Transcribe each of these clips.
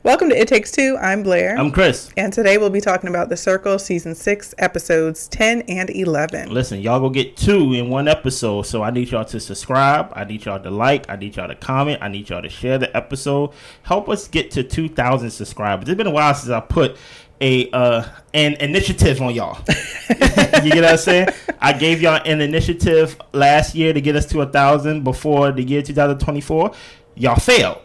Welcome to It Takes Two. I'm Blair. I'm Chris. And today we'll be talking about The Circle, Season 6, Episodes 10 and 11. Listen, y'all go get 2 in one episode, so I need y'all to subscribe. I need y'all to like. I need y'all to comment. I need y'all to share the episode. Help us get to 2,000 subscribers. It's been a while since I put an initiative on y'all. You get what I'm saying? I gave y'all an initiative last year to get us to 1,000 before the year 2024. Y'all failed,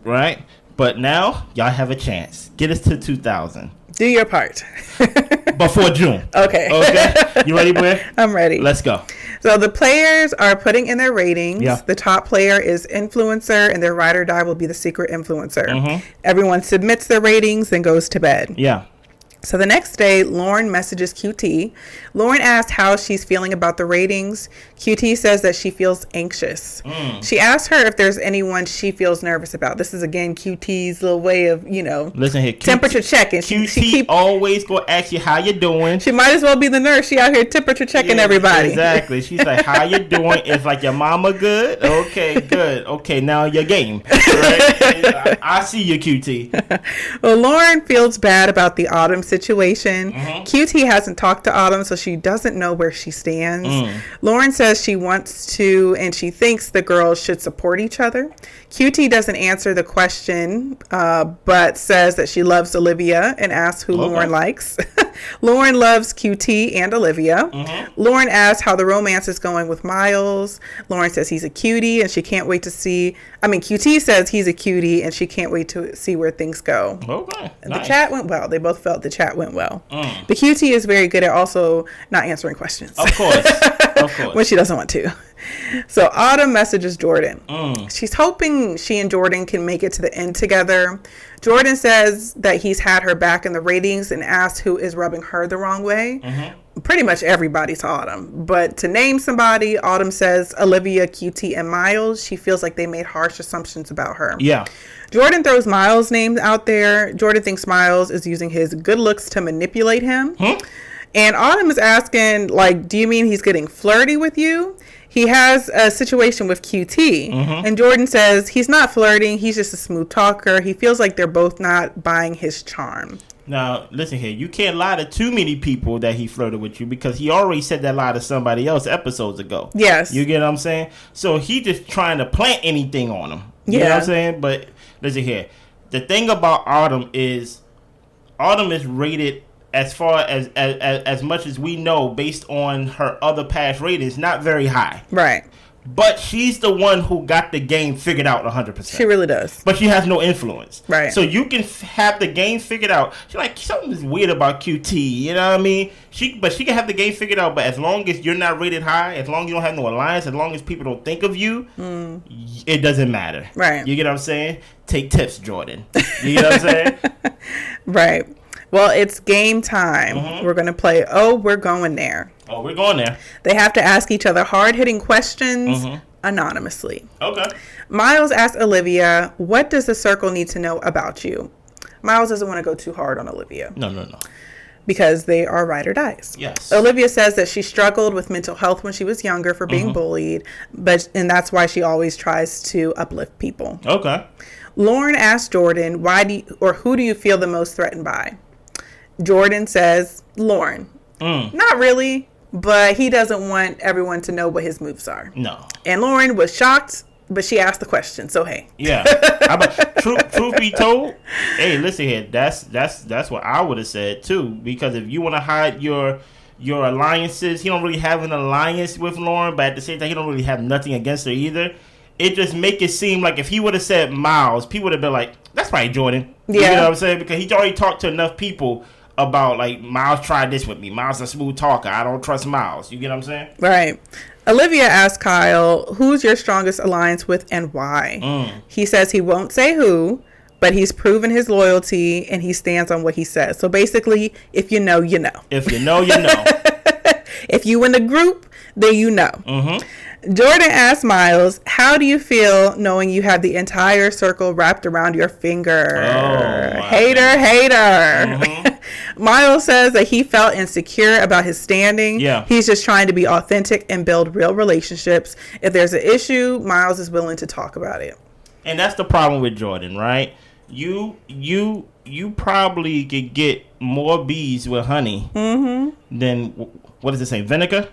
right? But now, y'all have a chance. Get us to 2,000. Do your part. Before June. Okay. You ready, Blair? I'm ready. Let's go. So the players are putting in their ratings. Yeah. The top player is influencer, and their ride or die will be the secret influencer. Mm-hmm. Everyone submits their ratings, then goes to bed. Yeah. So the next day, Lauren messages QT. Lauren asks how she's feeling about the ratings. QT says that she feels anxious. She asks her if there's anyone she feels nervous about. This is, again, QT's little way of, Listen here, temperature checking. QT always go ask you how you doing. She might as well be the nurse. She out here temperature checking everybody. Exactly. She's like, how you doing? It's like, your mama good? Okay, good. Okay, now your game. Right? I see you, QT. Well, Lauren feels bad about the Autumn situation. QT hasn't talked to Autumn, so she doesn't know where she stands. Lauren says she wants to, and she thinks the girls should support each other. QT doesn't answer the question, but says that she loves Olivia and asks who Lauren likes. Lauren loves QT and Olivia. Lauren asks how the romance is going with Miles. Lauren says he's a cutie and she can't wait to see. QT says he's a cutie and she can't wait to see where things go. Okay. The chat went well. They both felt the chat went well. The QT is very good at also not answering questions. Of course. When she doesn't want to. So Autumn messages Jordan. She's hoping she and Jordan can make it to the end together. Jordan says that he's had her back in the ratings and asks who is rubbing her the wrong way. Pretty much everybody's Autumn. But to name somebody, Autumn says Olivia, QT, and Miles. She feels like they made harsh assumptions about her. Yeah. Jordan throws Miles' name out there. Jordan thinks Miles is using his good looks to manipulate him. And Autumn is asking, do you mean he's getting flirty with you? He has a situation with QT. And Jordan says he's not flirting. He's just a smooth talker. He feels like they're both not buying his charm. Now, listen here. You can't lie to too many people that he flirted with you because he already said that lie to somebody else episodes ago. Yes. You get what I'm saying? So he just trying to plant anything on him. You know what I'm saying? But listen here. The thing about Autumn is rated as far as much as we know based on her other past ratings, not very high. Right. But she's the one who got the game figured out 100%. She really does. But she has no influence. Right. So you can have the game figured out. She's like, something's weird about QT. You know what I mean? She can have the game figured out, but as long as you're not rated high, as long as you don't have no alliance, as long as people don't think of you, it doesn't matter. Right. You get what I'm saying? Take tips, Jordan. You get what I'm saying? Right. Well, it's game time. We're going to play We're Going There. Oh, we're going there. They have to ask each other hard-hitting questions anonymously. Okay. Miles asks Olivia, what does the circle need to know about you? Miles doesn't want to go too hard on Olivia. No. Because they are ride or dies. Yes. Olivia says that she struggled with mental health when she was younger for being bullied, and that's why she always tries to uplift people. Okay. Lauren asks Jordan, who do you feel the most threatened by? Jordan says, Lauren. Not really, but he doesn't want everyone to know what his moves are. No. And Lauren was shocked, but she asked the question, so hey. Yeah. Truth be told, hey, listen here, that's what I would have said too, because if you want to hide your alliances, he don't really have an alliance with Lauren, but at the same time, he don't really have nothing against her either. It just make it seem like if he would have said Miles, people would have been like, that's probably Jordan. Yeah. You know what I'm saying? Because he's already talked to enough people about, Miles tried this with me. Miles a smooth talker. I don't trust Miles. You get what I'm saying? Right. Olivia asks Kyle, who's your strongest alliance with and why? He says he won't say who, but he's proven his loyalty and he stands on what he says. So basically, if you know, you know. If you know, you know. If you in the group, then you know. Jordan asks Miles, how do you feel knowing you have the entire circle wrapped around your finger? Oh, hater. Miles says that he felt insecure about his standing. Yeah. He's just trying to be authentic and build real relationships. If there's an issue, Miles is willing to talk about it. And that's the problem with Jordan, right? you probably could get more bees with honey than, what does it say, vinegar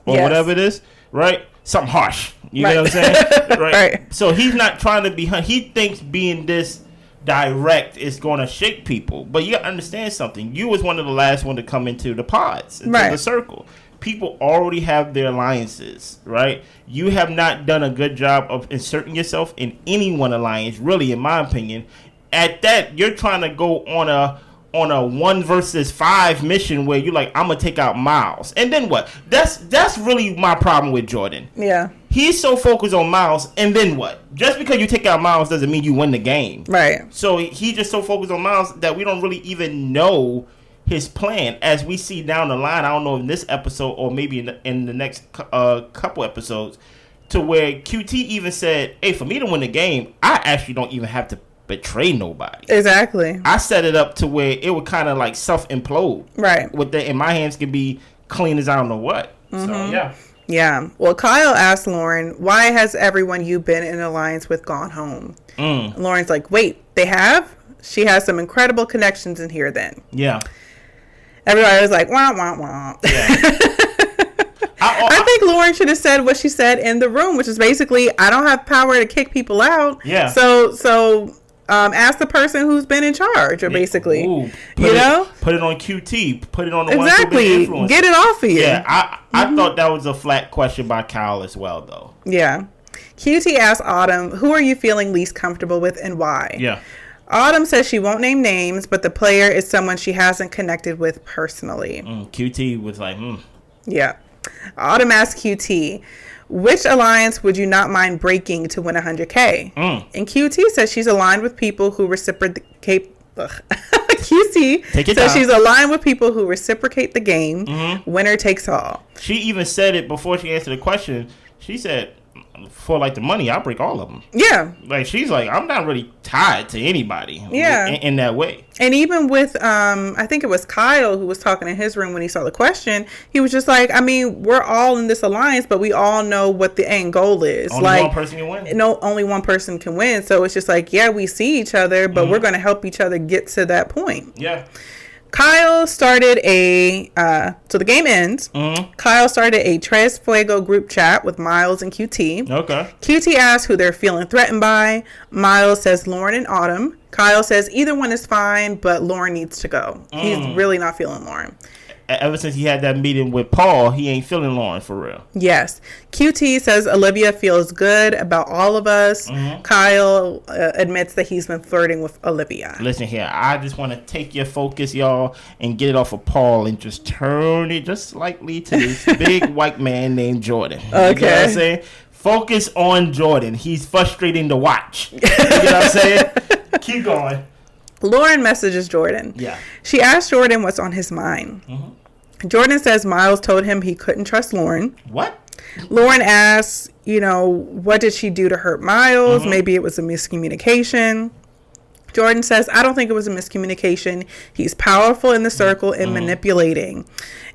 or whatever it is, right? Something harsh. You know what I'm saying? Right. So he's not trying to be. He thinks being this direct is going to shake people. But you got to understand something. You was one of the last one to come into the pods, into the circle. People already have their alliances, right? You have not done a good job of inserting yourself in any one alliance, really, in my opinion. At that, you're trying to go on a 1 versus 5 mission where you're like, I'm gonna take out Miles, and then what? That's really my problem with Jordan. Yeah, he's so focused on Miles, and then what? Just because you take out Miles doesn't mean you win the game, right? So he just so focused on Miles that we don't really even know his plan. As we see down the line, I don't know in this episode or maybe in the next couple episodes, to where QT even said, "Hey, for me to win the game, I actually don't even have to betray nobody." Exactly. I set it up to where it would kind of like self implode. Right. With that, and my hands can be clean as I don't know what. So yeah. Yeah. Well, Kyle asked Lauren, "Why has everyone you've been in alliance with gone home?" Lauren's like, "Wait, they have? She has some incredible connections in here then." Yeah. Everybody was like, "Wah wah wah." Yeah. I think Lauren should have said what she said in the room, which is basically, "I don't have power to kick people out." Yeah. So ask the person who's been in charge, or basically, put it on QT, put it on the one who's been influenced. Get it off of you. Yeah, I thought that was a flat question by Kyle as well, though. Yeah. QT asked Autumn, "Who are you feeling least comfortable with and why?" Yeah. Autumn says she won't name names, but the player is someone she hasn't connected with personally. QT was like, Yeah. Autumn asked QT, "Which alliance would you not mind breaking to win 100K?" And QT says she's aligned with people who reciprocate. QT says she's aligned with people who reciprocate the game. Winner takes all. She even said it before she answered the question. She said, "For like the money, I'll break all of them." Yeah. Like she's like, I'm not really tied to anybody. Yeah. In that way. And even with, I think it was Kyle who was talking in his room when he saw the question. He was just like, I mean, we're all in this alliance, but we all know what the end goal is. Only one person can win. No, only one person can win. So it's just like, yeah, we see each other, but we're going to help each other get to that point. Yeah. Kyle started so the game ends. Kyle started a Tres Fuego group chat with Miles and QT. Okay. QT asks who they're feeling threatened by. Miles says Lauren and Autumn. Kyle says either one is fine, but Lauren needs to go. He's really not feeling Lauren. Ever since he had that meeting with Paul, he ain't feeling Lauren for real. Yes. QT says Olivia feels good about all of us. Kyle admits that he's been flirting with Olivia. Listen here, I just want to take your focus, y'all, and get it off of Paul and just turn it just slightly to this big white man named Jordan. Okay. You know what I'm saying? Focus on Jordan. He's frustrating to watch. You know what I'm saying? Keep going. Lauren messages Jordan. Yeah. She asks Jordan what's on his mind. Jordan says Miles told him he couldn't trust Lauren. What? Lauren asks, what did she do to hurt Miles? Maybe it was a miscommunication. Jordan says, I don't think it was a miscommunication. He's powerful in the circle and manipulating.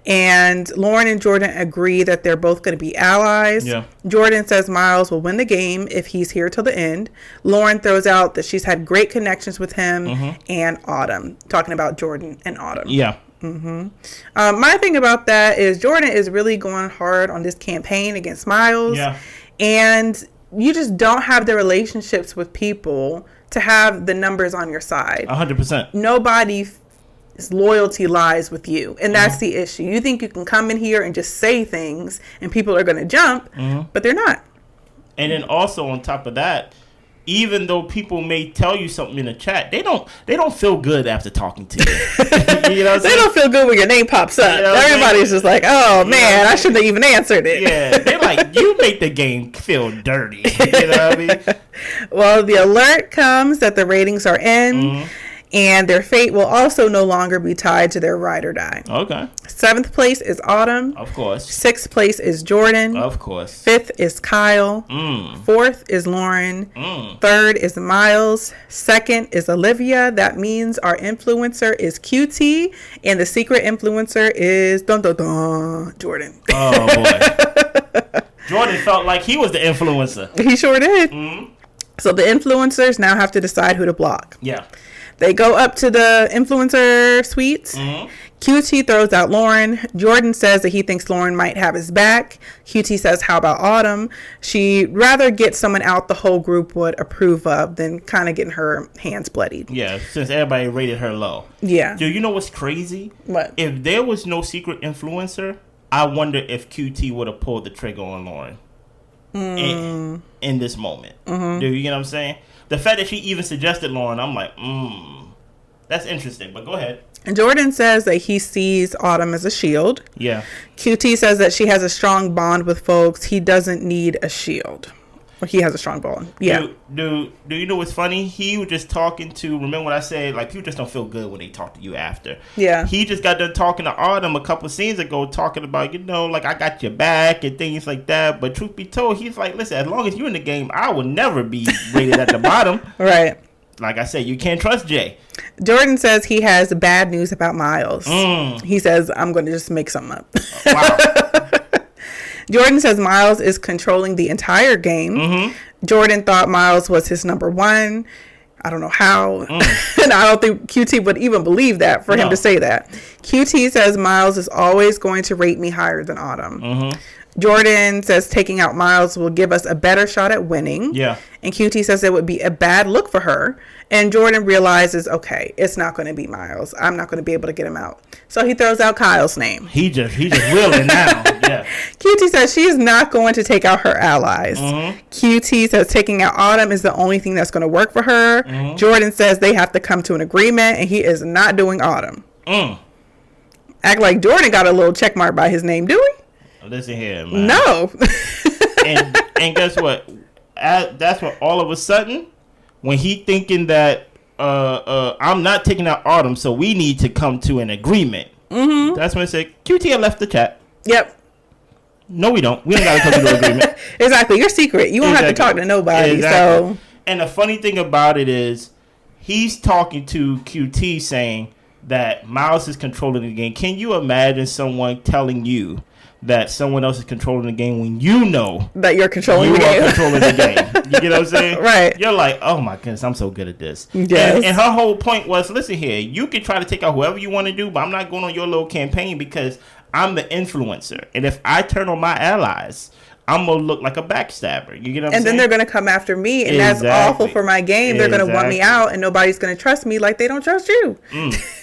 And Lauren and Jordan agree that they're both going to be allies. Yeah. Jordan says Miles will win the game if he's here till the end. Lauren throws out that she's had great connections with him and Autumn, talking about Jordan and Autumn. Yeah. My thing about that is Jordan is really going hard on this campaign against Miles. Yeah. And you just don't have the relationships with people to have the numbers on your side. 100%. Nobody's loyalty lies with you. And that's the issue. You think you can come in here and just say things and people are going to jump, but they're not. And then also on top of that, even though people may tell you something in the chat, they don't feel good after talking to you. You know they don't feel good when your name pops up. You know everybody's just like, oh man, I shouldn't have even answered it. Yeah, they're like, you make the game feel dirty. You know what I mean? Well, the alert comes that the ratings are in. And their fate will also no longer be tied to their ride or die. Okay. 7th place is Autumn. Of course. 6th place is Jordan. Of course. 5th is Kyle. 4th is Lauren. 3rd is Miles. 2nd is Olivia. That means our influencer is QT. And the secret influencer is Jordan. Oh, boy. Jordan felt like he was the influencer. He sure did. So the influencers now have to decide who to block. Yeah. They go up to the influencer suites. QT throws out Lauren. Jordan says that he thinks Lauren might have his back. QT says, how about Autumn? She'd rather get someone out the whole group would approve of than kind of getting her hands bloodied. Yeah, since everybody rated her low. Yeah. Dude, you know what's crazy? What? If there was no secret influencer, I wonder if QT would have pulled the trigger on Lauren in this moment. Dude, you get what I'm saying? The fact that she even suggested Lauren, I'm like, that's interesting. But go ahead. Jordan says that he sees Autumn as a shield. Yeah. QT says that she has a strong bond with folks. He doesn't need a shield. Or he has a strong bond. Yeah. Do you know what's funny? He was just talking to, remember what I said? Like, people just don't feel good when they talk to you after. Yeah. He just got done talking to Autumn a couple scenes ago, talking about, like, I got your back and things like that. But truth be told, he's like, listen, as long as you're in the game, I will never be rated at the bottom. Right. Like I said, you can't trust Jay. Jordan says he has bad news about Miles. He says, I'm going to just make something up. Wow. Jordan says Miles is controlling the entire game. Jordan thought Miles was his number one. I don't know how. And I don't think QT would even believe that for him to say that. QT says Miles is always going to rate me higher than Autumn. Jordan says taking out Miles will give us a better shot at winning. Yeah. And QT says it would be a bad look for her. And Jordan realizes, okay, it's not going to be Miles. I'm not going to be able to get him out. So he throws out Kyle's name. He just willing now. Yeah. QT says she is not going to take out her allies. QT says taking out Autumn is the only thing that's going to work for her. Jordan says they have to come to an agreement, and he is not doing Autumn. Act like Jordan got a little check mark by his name, do we? Listen here, man. No. and guess what? That's what all of a sudden, when he thinking that I'm not taking out Autumn, so we need to come to an agreement. That's when I said QT left the chat. Yep. No, we don't. We don't got to come to an agreement. Exactly. You're secret. You won't have to talk to nobody. Exactly. So. And the funny thing about it is, he's talking to QT saying that Miles is controlling the game. Can you imagine someone telling you that someone else is controlling the game when you know that you're controlling the game? Controlling the game. You get what I'm saying? Right. You're like, oh my goodness, I'm so good at this. Yes. And her whole point was, listen here, you can try to take out whoever you want to do, but I'm not going on your little campaign because I'm the influencer. And if I turn on my allies, I'm going to look like a backstabber. You get what I'm saying? And then they're going to come after me, and that's awful for my game. They're going to want me out, and nobody's going to trust me like they don't trust you.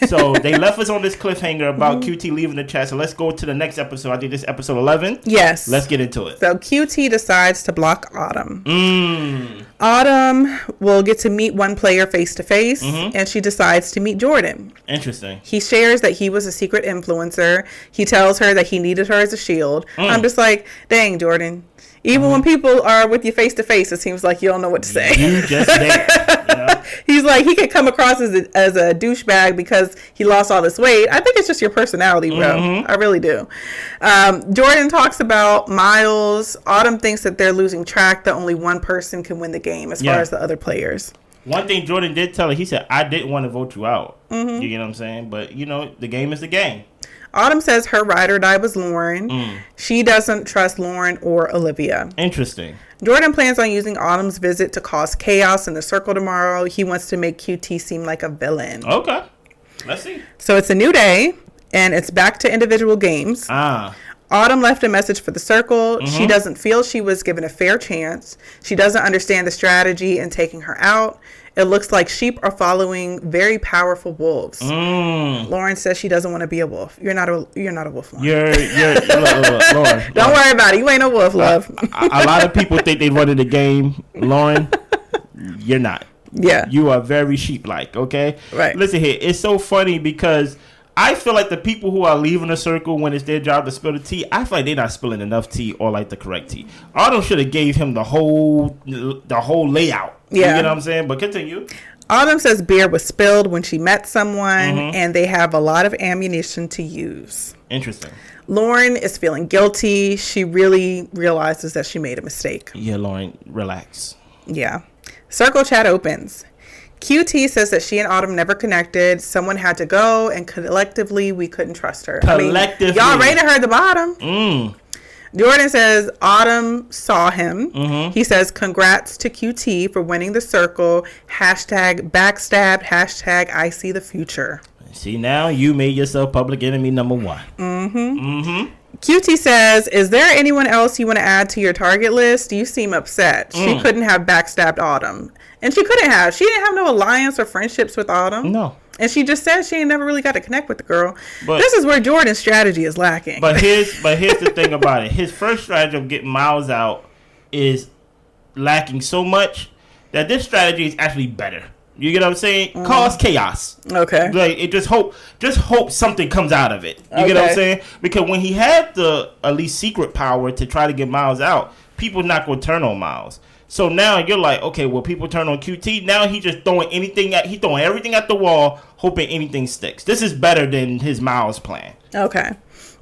So they left us on this cliffhanger about QT leaving the chat. So let's go to the next episode. I think this is episode 11. Yes. Let's get into it. So QT decides to block Autumn. Autumn will get to meet one player face to face, and she decides to meet Jordan. Interesting. He shares that he was a secret influencer. He tells her that he needed her as a shield. I'm just like, dang, Jordan. Even when people are with you face to face, it seems like you don't know what to say. You just there. You know? He's like, he could come across as a douchebag because he lost all this weight. I think it's just your personality, bro. I really do. Jordan talks about Miles. Autumn thinks that they're losing track, that only one person can win the game as far as the other players. One thing Jordan did tell her, he said, I didn't want to vote you out. You get what I'm saying? But, the game is the game. Autumn says her ride or die was Lauren. She doesn't trust Lauren or Olivia. Interesting. Jordan plans on using Autumn's visit to cause chaos in the circle tomorrow. He wants to make QT seem like a villain. Okay. Let's see. So it's a new day, and it's back to individual games. Autumn left a message for the circle. She doesn't feel she was given a fair chance. She doesn't understand the strategy in taking her out. It looks like sheep are following very powerful wolves. Lauren says she doesn't want to be a wolf. You're not a wolf, Lauren. You're Lauren. Don't worry about it. You ain't a wolf, love. A lot of people think they run in the game. Lauren, you're not. Yeah. You are very sheep-like, okay? Right. Listen here. It's so funny because I feel like the people who are leaving the circle when it's their job to spill the tea, I feel like they're not spilling enough tea or like the correct tea. Autumn should have gave him the whole layout. Yeah. You get what I'm saying? But continue. Autumn says beer was spilled when she met someone, and they have a lot of ammunition to use. Interesting. Lauren is feeling guilty. She really realizes that she made a mistake. Yeah, Lauren, relax. Yeah. Circle chat opens. QT says that she and Autumn never connected. Someone had to go, and collectively we couldn't trust her. Collectively. Y'all rated her at the bottom. Jordan says Autumn saw him. Mm-hmm. He says congrats to QT for winning the circle. Hashtag backstab. Hashtag I see the future. See, now you made yourself public enemy number 1. Mm-hmm. Mm-hmm. QT says, is there anyone else you want to add to your target list? You seem upset. She couldn't have backstabbed Autumn. And she couldn't have. She didn't have no alliance or friendships with Autumn. No. And she just said she ain't never really got to connect with the girl. But this is where Jordan's strategy is lacking. But here's the thing about it. His first strategy of getting Miles out is lacking so much that this strategy is actually better. You get what I'm saying? Cause chaos. Okay. Like it just hope something comes out of it. You get what I'm saying? Because when he had the at least secret power to try to get Miles out, people not gonna turn on Miles. So now you're like, okay, well, people turn on QT. Now he's just throwing everything at the wall, hoping anything sticks. This is better than his Miles plan. Okay.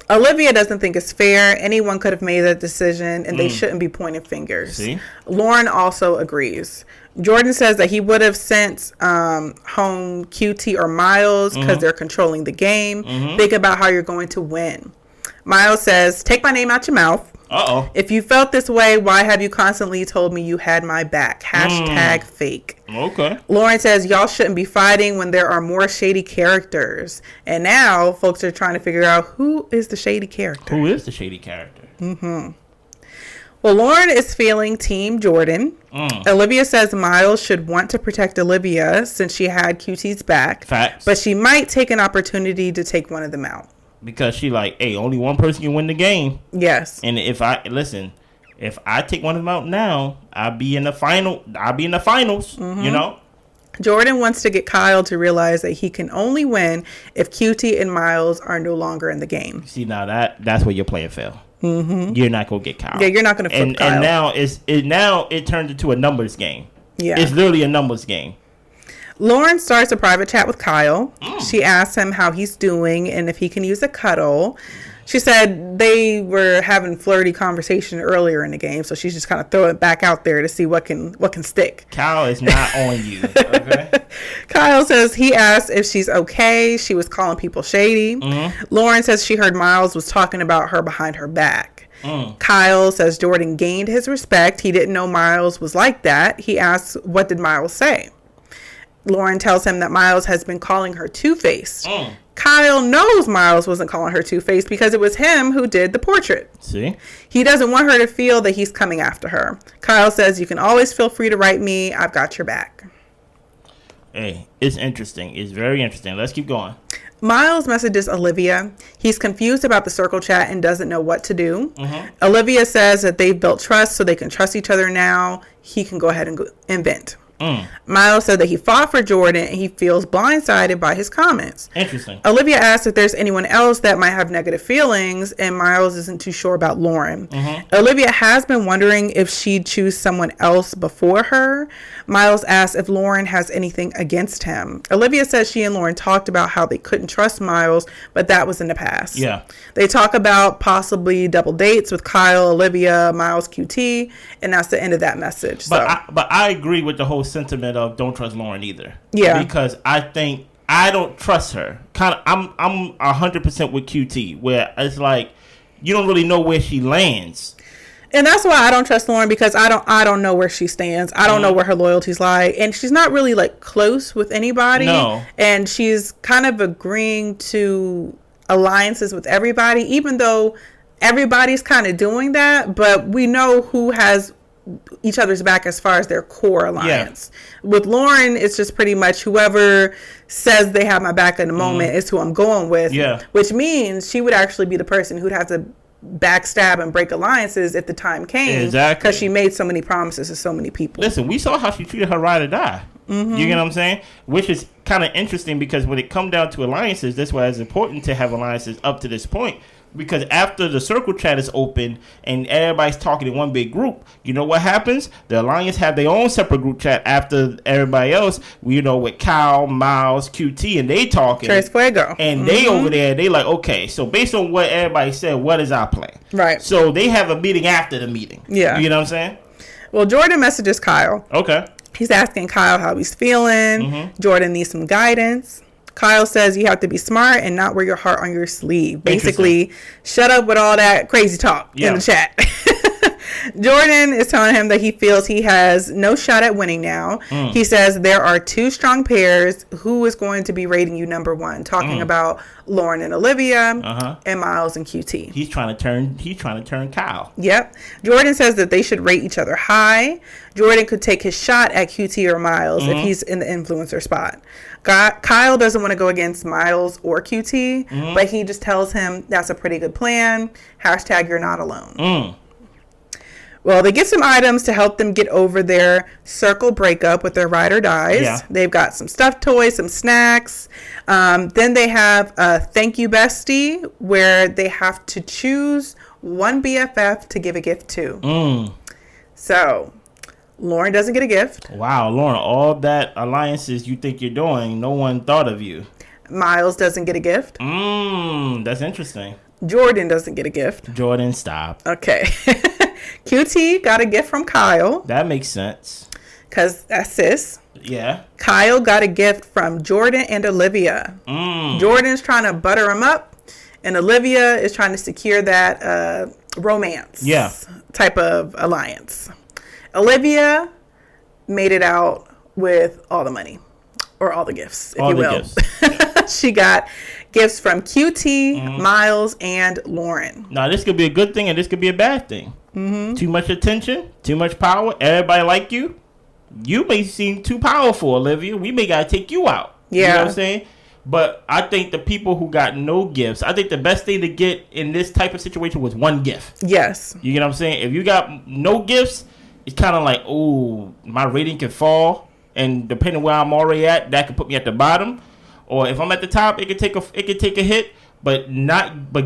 Olivia doesn't think it's fair. Anyone could have made that decision, and they shouldn't be pointing fingers. See? Lauren also agrees. Jordan says that he would have sent home QT or Miles because they're controlling the game. Think about how you're going to win. Miles says, take my name out your mouth. Uh-oh. If you felt this way, why have you constantly told me you had my back? Hashtag fake. Okay. Lauren says, y'all shouldn't be fighting when there are more shady characters. And now folks are trying to figure out who is the shady character. Who is the shady character? Well, Lauren is feeling Team Jordan. Olivia says Miles should want to protect Olivia since she had QT's back. Facts. But she might take an opportunity to take one of them out. Because she like, hey, only one person can win the game. Yes. And if I take one of them out now, I'll be in the finals. You know? Jordan wants to get Kyle to realize that he can only win if QT and Miles are no longer in the game. See, now that's where your plan fell. You're not gonna get Kyle. Yeah, you're not gonna flip Kyle. And now it turned into a numbers game. Yeah. It's literally a numbers game. Lauren starts a private chat with Kyle. She asks him how he's doing and if he can use a cuddle. She said they were having flirty conversation earlier in the game, so she's just kind of throwing it back out there to see what can stick. Kyle is not on you. Okay. Kyle says he asked if she's okay. She was calling people shady. Lauren says she heard Miles was talking about her behind her back. Kyle says Jordan gained his respect. He didn't know Miles was like that. He asks, what did Miles say? Lauren tells him that Miles has been calling her two-faced. Kyle knows Miles wasn't calling her two-faced because it was him who did the portrait. See? He doesn't want her to feel that he's coming after her. Kyle says, you can always feel free to write me. I've got your back. Hey, it's interesting. It's very interesting. Let's keep going. Miles messages Olivia. He's confused about the circle chat and doesn't know what to do. Olivia says that they've built trust so they can trust each other now. He can go ahead and vent. Miles said that he fought for Jordan and he feels blindsided by his comments. Interesting. Olivia asks if there's anyone else that might have negative feelings, and Miles isn't too sure about Lauren. Olivia has been wondering if she'd choose someone else before her. Miles asks if Lauren has anything against him. Olivia says she and Lauren talked about how they couldn't trust Miles, but that was in the past. Yeah. They talk about possibly double dates with Kyle, Olivia, Miles, QT, and that's the end of that message. But I agree with the whole sentiment of don't trust Lauren either. Yeah. Because I think I don't trust her. I'm 100% with QT, where it's like you don't really know where she lands. And that's why I don't trust Lauren, because I don't know where she stands. I don't know where her loyalties lie, and she's not really like close with anybody. No. And she's kind of agreeing to alliances with everybody, even though everybody's kind of doing that. But we know who has each other's back as far as their core alliance. With Lauren, it's just pretty much whoever says they have my back in the moment is who I'm going with. Yeah. Which means she would actually be the person who'd have to backstab and break alliances if the time came. Exactly. Because she made so many promises to so many people. Listen, we saw how she treated her ride or die. You get what I'm saying? Which is kind of interesting, because when it come down to alliances, that's why it's important to have alliances up to this point. Because after the circle chat is open and everybody's talking in one big group, you know what happens? The alliance have their own separate group chat after everybody else. You know, with Kyle, Miles, QT, and they talking. Tres Fuego. And they over there, they like, okay, so based on what everybody said, what is our plan? Right. So they have a meeting after the meeting. Yeah. You know what I'm saying? Well, Jordan messages Kyle. Okay. He's asking Kyle how he's feeling. Jordan needs some guidance. Kyle says you have to be smart and not wear your heart on your sleeve. Basically, shut up with all that crazy talk in the chat. Jordan is telling him that he feels he has no shot at winning now. He says there are two strong pairs. Who is going to be rating you number one? Talking about Lauren and Olivia and Miles and QT. He's trying to turn Kyle. Yep. Jordan says that they should rate each other high. Jordan could take his shot at QT or Miles if he's in the influencer spot. Kyle doesn't want to go against Miles or QT, but he just tells him that's a pretty good plan. # you're not alone. Well, they get some items to help them get over their circle breakup with their ride or dies. Yeah. They've got some stuffed toys, some snacks. Then they have a thank you bestie where they have to choose one BFF to give a gift to. So Lauren doesn't get a gift. Wow, Lauren, all that alliances you think you're doing, no one thought of you. Miles doesn't get a gift. That's interesting. Jordan doesn't get a gift. Jordan, stop. Okay. QT got a gift from Kyle. That makes sense. Because that's sis. Yeah. Kyle got a gift from Jordan and Olivia. Jordan's trying to butter him up, and Olivia is trying to secure that romance type of alliance. Olivia made it out with all the money, or all the gifts, if you will. Gifts. She got gifts from QT, Miles, and Lauren. Now, this could be a good thing, and this could be a bad thing. Too much attention, too much power. Everybody like you. You may seem too powerful, Olivia. We may gotta take you out. Yeah. You know what I'm saying? But I think the people who got no gifts, I think the best thing to get in this type of situation was one gift. Yes. You get what I'm saying? If you got no gifts, it's kind of like, oh, my rating can fall, and depending where I'm already at, that could put me at the bottom. Or if I'm at the top, it could take a hit. But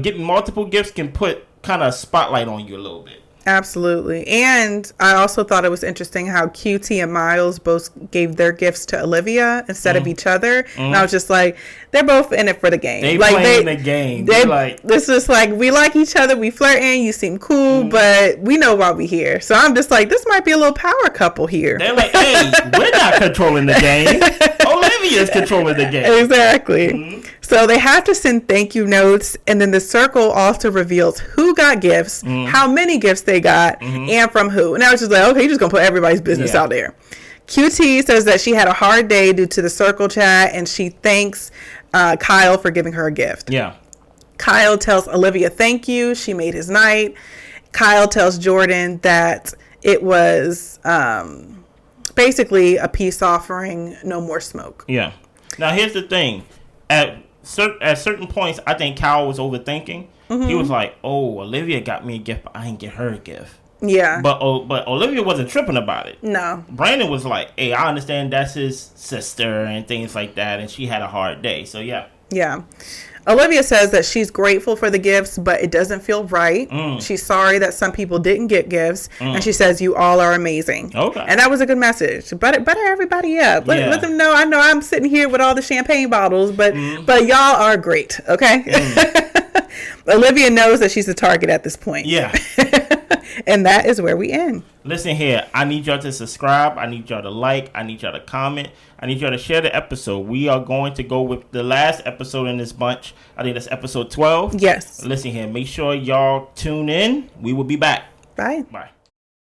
getting multiple gifts can put kind of a spotlight on you a little bit. Absolutely. And I also thought it was interesting how QT and Miles both gave their gifts to Olivia instead of each other. And I was just like, they're both in it for the game. They like, playing the game. This is like, we like each other, we flirting, you seem cool, but we know why we here. So I'm just like, this might be a little power couple here. They're like, hey, we're not controlling the game. Olivia's controlling the game. Exactly. So they have to send thank you notes, and then the circle also reveals who got gifts, how many gifts they got, and from who. And I was just like, okay, you're just going to put everybody's business out there. QT says that she had a hard day due to the circle chat, and she thanks Kyle for giving her a gift. Yeah. Kyle tells Olivia thank you. She made his night. Kyle tells Jordan that it was basically a peace offering, no more smoke. Yeah. Now, here's the thing. At certain points, I think Kyle was overthinking. He was like, oh, Olivia got me a gift, but I didn't get her a gift. Yeah. But Olivia wasn't tripping about it. No. Brandon was like, hey, I understand that's his sister and things like that, and she had a hard day. So, yeah. Yeah. Olivia says that she's grateful for the gifts, but it doesn't feel right. She's sorry that some people didn't get gifts, and she says you all are amazing. Okay. And that was a good message. Butter everybody up. Let them know. I know I'm sitting here with all the champagne bottles, but y'all are great. Okay. Olivia knows that she's the target at this point. Yeah. And that is where we end. Listen here, I need y'all to subscribe. I need y'all to like. I need y'all to comment. I need y'all to share the episode. We are going to go with the last episode in this bunch. I think that's episode 12. Yes. Listen here, make sure y'all tune in. We will be back. Bye. Bye.